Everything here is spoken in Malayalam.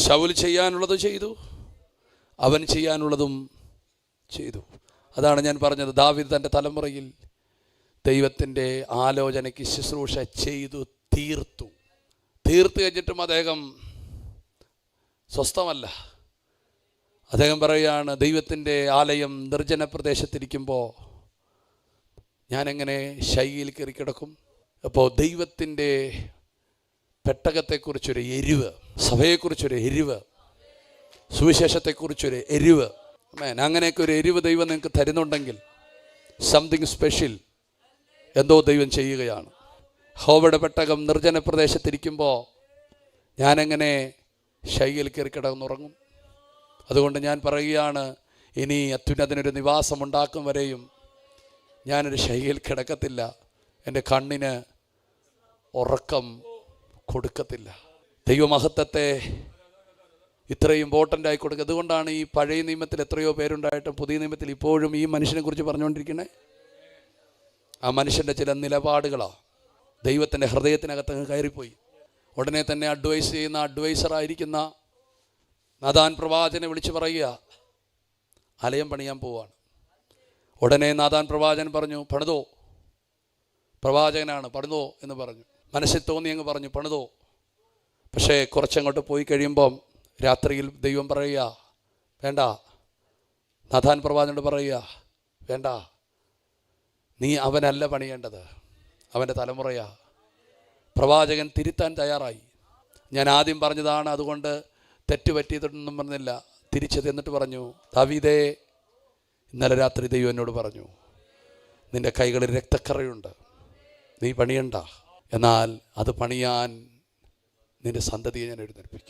ശൗൽ ചെയ്യാനുള്ളത് ചെയ്തു, അവൻ ചെയ്യാനുള്ളതും ചെയ്തു. അതാണ് ഞാൻ പറഞ്ഞത്, ദാവീദ് തൻ്റെ തലമുറയിൽ ദൈവത്തിൻ്റെ ആലോചനയ്ക്ക് ശുശ്രൂഷ ചെയ്തു തീർത്തു കഴിഞ്ഞിട്ടും അദ്ദേഹം സ്വസ്ഥമല്ല. അദ്ദേഹം പറയുകയാണ്, ദൈവത്തിൻ്റെ ആലയം നിർജ്ജന പ്രദേശത്തിരിക്കുമ്പോൾ ഞാനെങ്ങനെ ശൈലിയിൽ കയറി കിടക്കും? അപ്പോൾ ദൈവത്തിൻ്റെ പെട്ടകത്തെക്കുറിച്ചൊരു എരിവ്, സഭയെക്കുറിച്ചൊരു എരിവ്, സുവിശേഷത്തെക്കുറിച്ചൊരു എരിവ്, അങ്ങനെയൊക്കെ ഒരു എരിവ് ദൈവം നിങ്ങൾക്ക് തരുന്നുണ്ടെങ്കിൽ സംതിങ് സ്പെഷ്യൽ എന്തോ ദൈവം ചെയ്യുകയാണ്. യഹോവയുടെ പെട്ടകം നിർജ്ജന പ്രദേശത്തിരിക്കുമ്പോൾ ഞാനെങ്ങനെ ശൈലിയിൽ കയറി കിടന്നുറങ്ങും? അതുകൊണ്ട് ഞാൻ പറയുകയാണ്, ഇനി അത്യുന്നതനൊരു നിവാസം ഉണ്ടാക്കും വരെയും ഞാനൊരു ശൈലിയിൽ കിടക്കത്തില്ല, എൻ്റെ കണ്ണിന് ഉറക്കം കൊടുക്കത്തില്ല. ദൈവമഹത്വത്തെ ഇത്രയും ഇമ്പോർട്ടൻ്റ് ആയി കൊടുക്കുക. അതുകൊണ്ടാണ് ഈ പഴയ നിയമത്തിൽ എത്രയോ പേരുണ്ടായിട്ടും പുതിയ നിയമത്തിൽ ഇപ്പോഴും ഈ മനുഷ്യനെ കുറിച്ച് പറഞ്ഞുകൊണ്ടിരിക്കുന്നത്. ആ മനുഷ്യൻ്റെ ചില നിലപാടുകളാണ് ദൈവത്തിൻ്റെ ഹൃദയത്തിനകത്ത് കയറിപ്പോയി. ഉടനെ തന്നെ അഡ്വൈസ് ചെയ്യുന്ന അഡ്വൈസറായിരിക്കുന്ന നാഥാൻ പ്രവാചകനെ വിളിച്ച് പറയുക, ആലയം പണിയാൻ പോവാണ്. ഉടനെ നാഥാൻ പ്രവാചകൻ പറഞ്ഞു, പണിതോ. പ്രവാചകനാണ്, പണിതോ എന്ന് പറഞ്ഞു. മനസ്സിൽ തോന്നി അങ്ങ് പറഞ്ഞു, പണിതോ. പക്ഷേ കുറച്ചങ്ങോട്ട് പോയി കഴിയുമ്പം രാത്രിയിൽ ദൈവം പറയുക, വേണ്ട. നാഥാൻ പ്രവാചകനോട് പറയുക, വേണ്ട, നീ അവനല്ല പണിയേണ്ടത്, അവൻ്റെ തലമുറയാ. പ്രവാചകൻ തിരുത്താൻ തയ്യാറായി. ഞാൻ ആദ്യം പറഞ്ഞതാണ്, അതുകൊണ്ട് തെറ്റ് പറ്റിയതൊന്നും പറഞ്ഞില്ല, തിരിച്ചത്. എന്നിട്ട് പറഞ്ഞു, ദാവീദേ, ഇന്നലെ രാത്രി ദൈവം എന്നോട് പറഞ്ഞു, നിൻ്റെ കൈകളിൽ രക്തക്കറയുണ്ട്, നീ പണിയണ്ട, എന്നാൽ അത് പണിയാൻ നിൻ്റെ സന്തതിയെ ഞാൻ എഴുന്നേൽപ്പിക്കും.